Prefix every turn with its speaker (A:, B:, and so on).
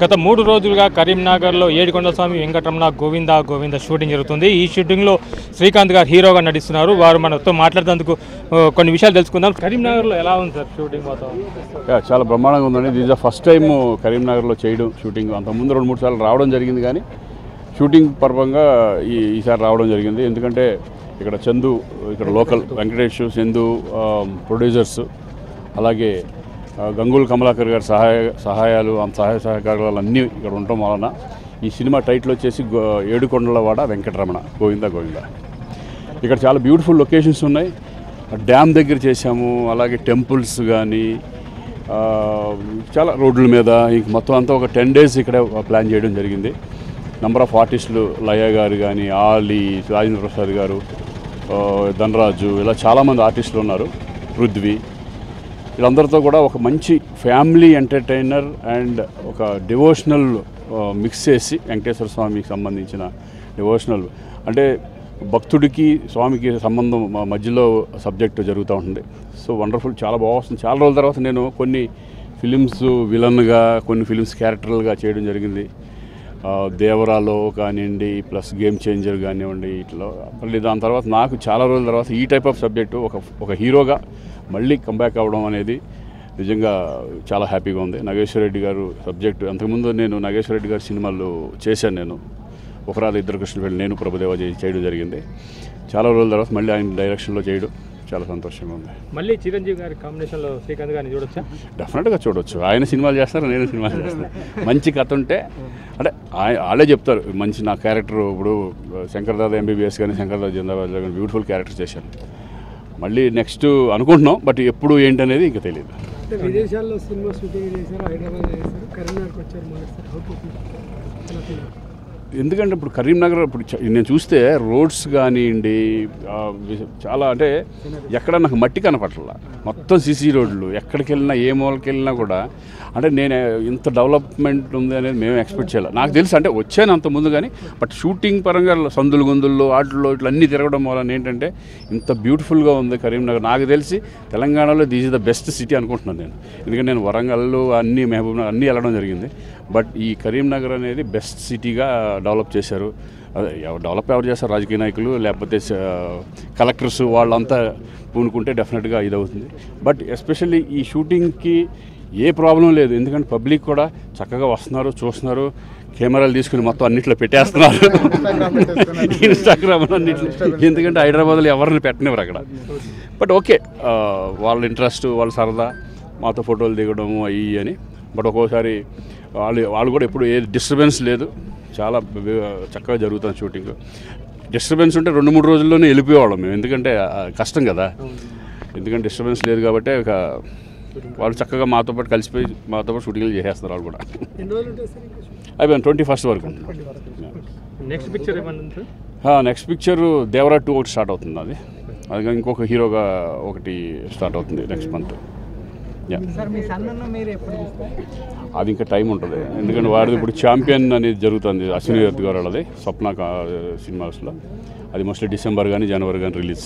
A: గత 3 రోజులుగా కరీంనగర్లో ఏడుకొండల స్వామి వెంకటరమణ గోవింద గోవింద షూటింగ్ జరుగుతుంది. ఈ షూటింగ్లో శ్రీకాంత్ గారు హీరోగా నటిస్తున్నారు. వారు మనతో మాట్లాడేందుకు కొన్ని విషయాలు తెలుసుకుందాం. కరీంనగర్లో ఎలా ఉంది సార్ షూటింగ్ మొత్తం?
B: చాలా బ్రహ్మాండంగా ఉందండి. ఇది ఫస్ట్ టైం కరీంనగర్లో చేయడం షూటింగ్. అంతకుముందు 2-3 సార్లు రావడం జరిగింది, కానీ షూటింగ్ పర్వంగా ఈసారి రావడం జరిగింది. ఎందుకంటే ఇక్కడ చందు, ఇక్కడ లోకల్ వెంకటేష్, చందు ప్రొడ్యూసర్స్, అలాగే గంగూల్ కమలాకర్ గారి సహాయ సహకారాలు అన్నీ ఇక్కడ ఉండటం వలన ఈ సినిమా టైటిల్ వచ్చేసి ఏడుకొండలవాడ వెంకటరమణ గోవింద గోవింద. ఇక్కడ చాలా బ్యూటిఫుల్ లొకేషన్స్ ఉన్నాయి. డ్యామ్ దగ్గర చేసాము, అలాగే టెంపుల్స్ కానీ చాలా రోడ్ల మీద ఇంక మొత్తం అంతా ఒక 10 days ఇక్కడ ప్లాన్ చేయడం జరిగింది. నెంబర్ ఆఫ్ ఆర్టిస్టులు లయ గారు కానీ, ఆలీ, రాజేంద్ర ప్రసాద్ గారు, ధనరాజు, ఇలా చాలామంది ఆర్టిస్టులు ఉన్నారు, పృథ్వీ. వీళ్ళందరితో కూడా ఒక మంచి ఫ్యామిలీ ఎంటర్టైనర్ అండ్ ఒక డివోషనల్ మిక్స్ చేసి వెంకటేశ్వర స్వామికి సంబంధించిన డివోషనల్ అంటే భక్తుడికి స్వామికి సంబంధం మధ్యలో సబ్జెక్టు జరుగుతూ ఉంటుంది. సో వండర్ఫుల్, చాలా బాగా వస్తుంది. చాలా రోజుల తర్వాత నేను కొన్ని ఫిలిమ్స్ విలన్గా, కొన్ని ఫిలిమ్స్ క్యారెక్టర్లుగా చేయడం జరిగింది. దేవరాలో కానివ్వండి, ప్లస్ గేమ్ చేంజర్ కానివ్వండి, ఇట్లా. మళ్ళీ దాని తర్వాత నాకు చాలా రోజుల తర్వాత ఈ టైప్ ఆఫ్ సబ్జెక్టు ఒక హీరోగా మళ్ళీ కంబ్యాక్ అవ్వడం అనేది నిజంగా చాలా హ్యాపీగా ఉంది. నాగేశ్వర రెడ్డి గారు సబ్జెక్టు, అంతకుముందు నేను నాగేశ్వర రెడ్డి గారి సినిమాలు చేశాను. నేను ఒకరాలు ఇద్దరు కృష్ణ వెళ్ళి నేను ప్రభుదేవ చేయడం జరిగింది. చాలా రోజుల తర్వాత మళ్ళీ ఆయన డైరెక్షన్లో చేయడం చాలా సంతోషంగా ఉంది.
A: మళ్ళీ చిరంజీవి గారి కాంబినేషన్లో శ్రీకాంత్ గారిని చూడొచ్చా?
B: డెఫినెట్గా చూడొచ్చు. ఆయన సినిమాలు చేస్తారు, నేను సినిమాలు చేస్తాను. మంచి కథ ఉంటే అంటే వాళ్ళే చెప్తారు. మంచి నా క్యారెక్టర్ ఇప్పుడు శంకర్దాద ఎంబీబీఎస్ కానీ, శంకర్దాద జిందాబాద్ కానీ బ్యూటిఫుల్ క్యారెక్టర్ చేశాను. మళ్ళీ నెక్స్ట్ అనుకుంటున్నాం, బట్ ఎప్పుడు ఏంటనేది ఇంకా తెలియదు.
C: విదేశాల్లో సినిమా షూటింగ్ చేశారు, హైదరాబాద్ చేశారు, కరీంనగర్కి వచ్చారు.
B: ఎందుకంటే ఇప్పుడు కరీంనగర్ ఇప్పుడు నేను చూస్తే రోడ్స్ కానివ్వండి, చాలా అంటే ఎక్కడ నాకు మట్టి కనపట్ల, మొత్తం సీసీ రోడ్లు. ఎక్కడికి వెళ్ళినా, ఏ మూలకి వెళ్ళినా కూడా అంటే నేను ఇంత డెవలప్మెంట్ ఉంది అనేది మేము ఎక్స్పెక్ట్ చేయాలి. నాకు తెలుసు, అంటే వచ్చాను అంత ముందు, కానీ బట్ షూటింగ్ పరంగా సందులు గొందుల్లో వాటిల్లో ఇట్లా అన్నీ తిరగడం వలన ఏంటంటే ఇంత బ్యూటిఫుల్గా ఉంది కరీంనగర్. నాకు తెలిసి తెలంగాణలో this is the best city అనుకుంటున్నాను నేను. ఎందుకంటే నేను వరంగల్ అన్నీ, మహబూబ్నగర్ అన్నీ వెళ్ళడం జరిగింది. బట్ ఈ కరీంనగర్ అనేది బెస్ట్ సిటీగా డెవలప్ చేశారు. అదే డెవలప్ ఎవరు చేస్తారు? రాజకీయ నాయకులు, లేకపోతే కలెక్టర్స్, వాళ్ళంతా పూనుకుంటే డెఫినెట్గా ఇది అవుతుంది. బట్ ఎస్పెషల్లీ ఈ షూటింగ్కి ఏ ప్రాబ్లం లేదు. ఎందుకంటే పబ్లిక్ కూడా చక్కగా వస్తున్నారు, చూస్తున్నారు, కెమెరాలు తీసుకుని మొత్తం అన్నింటిలో పెట్టేస్తున్నారు, ఇన్స్టాగ్రామ్ అన్నింటిలో. ఎందుకంటే హైదరాబాద్లో ఎవరిని పెట్టనివ్వరు అక్కడ. బట్ ఓకే, వాళ్ళ ఇంట్రెస్ట్, వాళ్ళ సరదా, మాతో ఫోటోలు దిగడము అయ్యి అని. బట్ ఒక్కోసారి వాళ్ళు కూడా ఎప్పుడు ఏ డిస్టర్బెన్స్ లేదు, చాలా చక్కగా జరుగుతుంది షూటింగ్. డిస్టర్బెన్స్ ఉంటే 2-3 రోజుల్లోనే వెళ్ళిపోయేవాళ్ళం మేము, ఎందుకంటే కష్టం కదా. ఎందుకంటే డిస్టర్బెన్స్ లేదు కాబట్టి వాళ్ళు చక్కగా మాతో పాటు కలిసిపోయి మాతో పాటు షూటింగ్లు చేసేస్తారు. వాళ్ళు కూడా అయిపోయింది 21st వరకు. నెక్స్ట్ పిక్చర్ దేవరా 2 ఒకటి స్టార్ట్ అవుతుంది. అది ఇంకొక హీరోగా ఒకటి స్టార్ట్ అవుతుంది నెక్స్ట్ మంత్. అది ఇంకా టైం ఉంటుంది, ఎందుకంటే వాడిది ఇప్పుడు ఛాంపియన్ అనేది జరుగుతుంది అశ్విని దత్ గారు వాళ్ళది స్వప్న సినిమాస్లో. అది మోస్ట్లీ డిసెంబర్ కానీ జనవరి కానీ రిలీజ్.